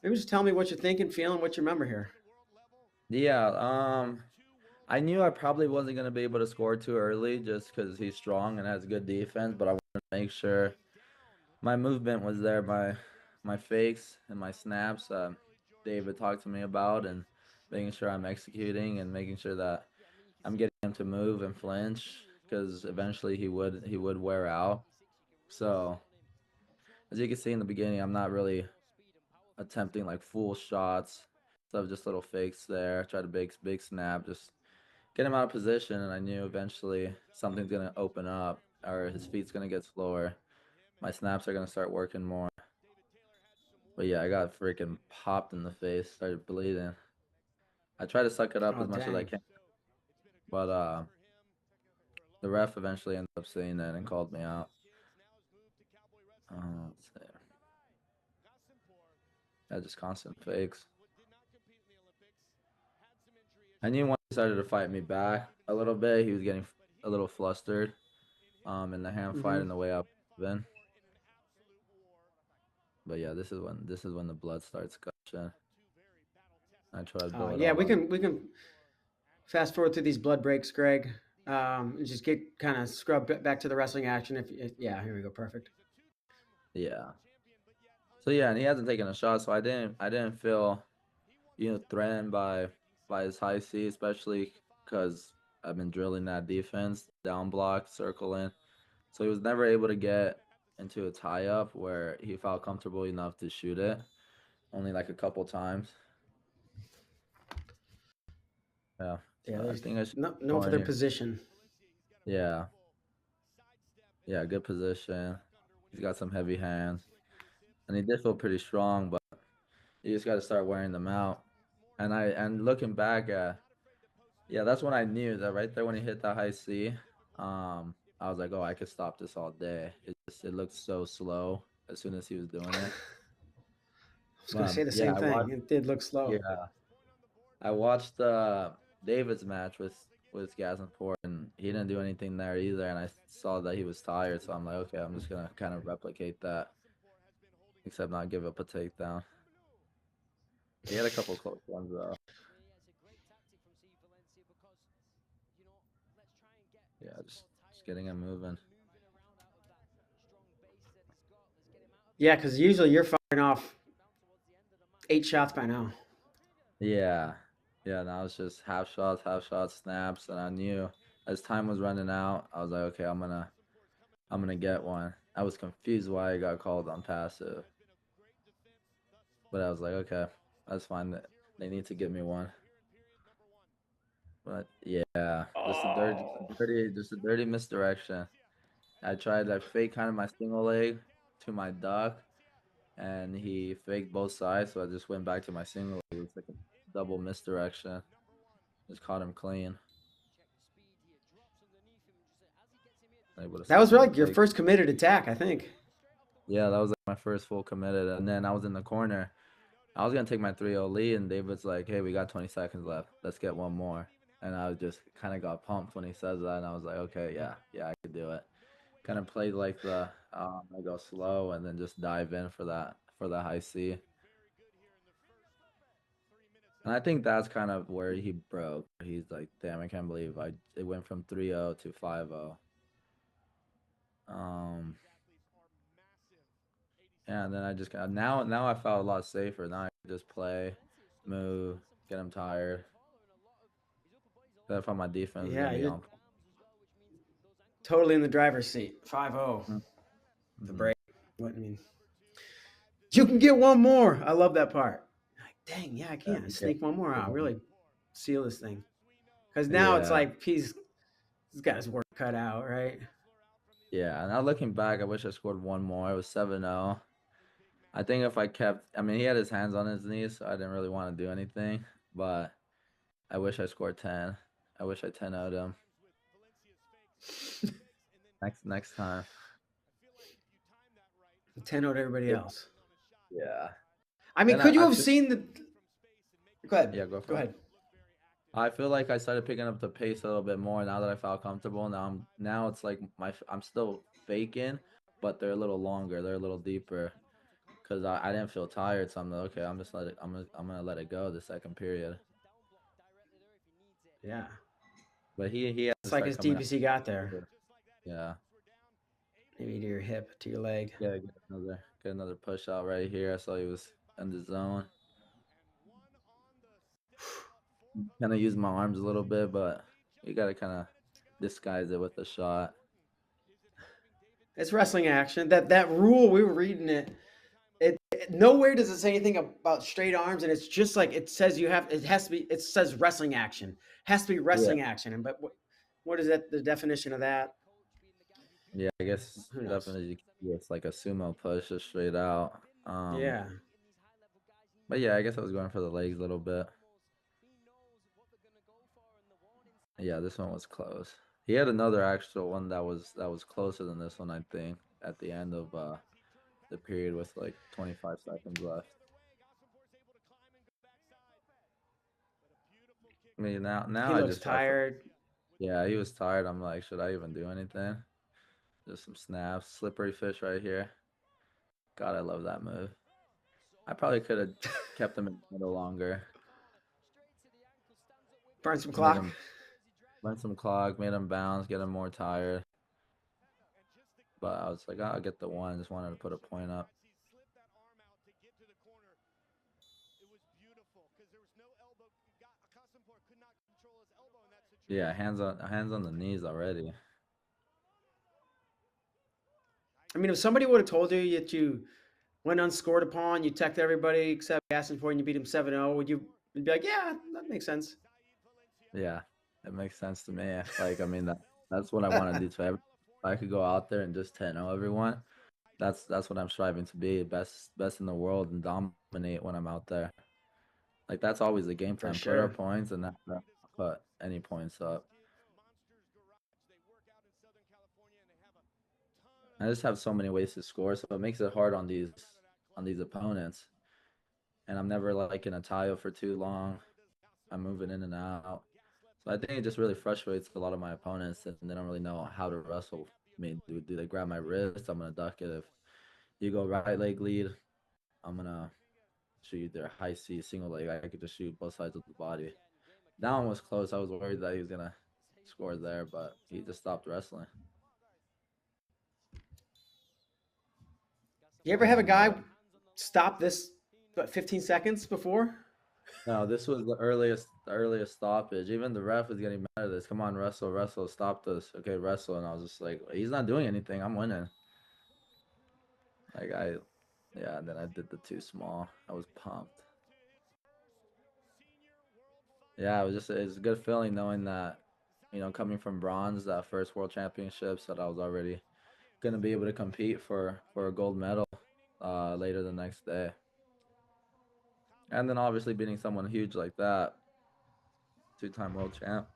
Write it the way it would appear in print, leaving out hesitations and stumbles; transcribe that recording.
Maybe just tell me what you're thinking, feeling, what you remember here. Yeah, I knew I probably wasn't gonna be able to score too early just because he's strong and has good defense, but I wanted to make sure my movement was there, my fakes and my snaps. David talked to me about and making sure I'm executing and making sure that I'm getting him to move and flinch because eventually he would wear out. So as you can see in the beginning, I'm not really attempting like full shots. So just little fakes there. Try to big snap, just get him out of position, and I knew eventually something's gonna open up or his feet's gonna get slower. My snaps are gonna start working more. But yeah, I got freaking popped in the face, started bleeding. I try to suck it up Oh, as much as I dang. can, but the ref eventually ended up seeing it and called me out. Let's see. Yeah, just constant fakes. I knew once he started to fight me back a little bit, he was getting a little flustered. In the hand fight Mm-hmm. and the way up then. But yeah, this is when the blood starts gushing. I try to blow it Yeah, all we out. can fast forward through these blood breaks, Greg. And just get kind of scrubbed back to the wrestling action. If yeah, here we go, perfect. Yeah. So yeah, and he hasn't taken a shot, so I didn't feel threatened by his high C, especially because I've been drilling that defense, down block, circling. So he was never able to get into a tie up where he felt comfortable enough to shoot it. Only like a couple times. Yeah. Yeah, So I there's think I should no go known for in their here. position. Yeah. Yeah, good position. He's got some heavy hands. And he did feel pretty strong, but you just got to start wearing them out. And looking back at yeah, that's when I knew that right there when he hit that high C. I was like, oh, I could stop this all day. It looked so slow as soon as he was doing it. I was going to But say the yeah, same thing. It did look slow. yeah, I watched David's match with Ghasempour, and he didn't do anything there either. And I saw that he was tired, so I'm like, okay, I'm just gonna kind of replicate that, except not give up a takedown. He had a couple close ones though. Yeah, just getting him moving. Yeah, because usually you're firing off 8 shots by now. Yeah. Yeah, now it's just half shots, snaps, and I knew as time was running out, I was like, okay, I'm gonna get one. I was confused why I got called on passive, but I was like, okay, that's fine. They need to give me one. But yeah, Oh. just a dirty misdirection. I tried to fake kind of my single leg to my duck, and he faked both sides, so I just went back to my single leg. It was like a double misdirection. Just caught him clean. Able to That slip was in the like your take. first committed attack, I think. Yeah, that was like my first full committed, and then I was in the corner. I was gonna take my 3-0 lead, and David's like, "Hey, we got 20 seconds left. Let's get one more." And I was just kind of got pumped when he says that, and I was like, "Okay, yeah, I could do it." Kind of played like the I go slow and then just dive in for the high C. And I think that's kind of where he broke. He's like, "Damn, I can't believe it went from 3-0 to 5-0." Um, Yeah, and then I just got now I felt a lot safer. Now I can just play, move, get him tired. I thought my defense is gonna Yeah, be you're on point. totally in the driver's seat. 5-0. The Mm-hmm. break. What I mean, you can get one more. I love that part. Like, dang, yeah, I Yeah, can get sneak one more out. one. Really seal this thing. Because now it's Yeah, like he's got his work cut out, right? yeah. Now looking back, I wish I scored one more. It was 7-0. I think if I kept, I mean, he had his hands on his knees, so I didn't really want to do anything. But I wish I scored 10. I wish I 10 out him next time. 10 out everybody Yeah, else. yeah. I mean, Then could you I have feel seen the? Go ahead. yeah, go Go for it. ahead. I feel like I started picking up the pace a little bit more now that I felt comfortable. Now it's like I'm still faking, but they're a little longer. They're a little deeper because I didn't feel tired, so I'm like, okay, I'm gonna let it go the second period. Yeah. But he had to It's like start as coming deep out. as he got there. Yeah. Maybe to your hip, to your leg. Yeah, get another push out right here. I saw he was in the zone. Kind of used my arms a little bit, but you gotta kind of disguise it with a shot. It's wrestling action. That rule we were reading it. Nowhere does it say anything about straight arms, and it's just like it says you have. It has to be. It says wrestling action. Has to be Yeah, wrestling action. And but what is that? The definition of that? yeah. I guess Who knows? definitely it's like a sumo push, just straight out. Yeah. But yeah, I guess I was going for the legs a little bit. Yeah, this one was close. He had another actual one that was closer than this one, I think, at the end of the period with like 25 seconds left. I mean, now He I looks just have to. tired. Yeah, he was tired. I'm like, should I even do anything? Just some snaps, slippery fish right here. God, I love that move. I probably could have kept him in the middle longer. Burn some Made clock. him run some clock, made him bounce, get him more tired. But I was like, oh, I'll get the one. Just wanted to put a point up. Yeah, hands on the knees already. I mean, if somebody would have told you that you went unscored upon, you teched everybody except asking for, and you beat him 7-0, would you be like, yeah, that makes sense? Yeah, it makes sense to me. Like, I mean, that's what I want to do to every. If I could go out there and just 10-0 everyone, that's what I'm striving to be, best in the world and dominate when I'm out there. Like that's always the game For plan. Put up sure. points and not put any points up. I just have so many ways to score, so it makes it hard on these opponents. And I'm never like in a tile for too long. I'm moving in and out. So I think it just really frustrates a lot of my opponents, and they don't really know how to wrestle me. Do they grab my wrist? I'm gonna duck it. If you go right leg lead, I'm gonna shoot their high C single leg. I could just shoot both sides of the body. That one was close. I was worried that he was gonna score there, but he just stopped wrestling. You ever have a And guy stop this, what, 15 seconds before? no, this was the earliest stoppage. Even the ref was getting mad at this. Come on, wrestle, wrestle, stop this. Okay, wrestle. And I was just like, he's not doing anything. I'm winning. Like yeah. And then I did the too small. I was pumped. Yeah, it's a good feeling knowing that, coming from bronze, that first world championships, that I was already gonna be able to compete for a gold medal later the next day. And then obviously beating someone huge like that, two-time world champ.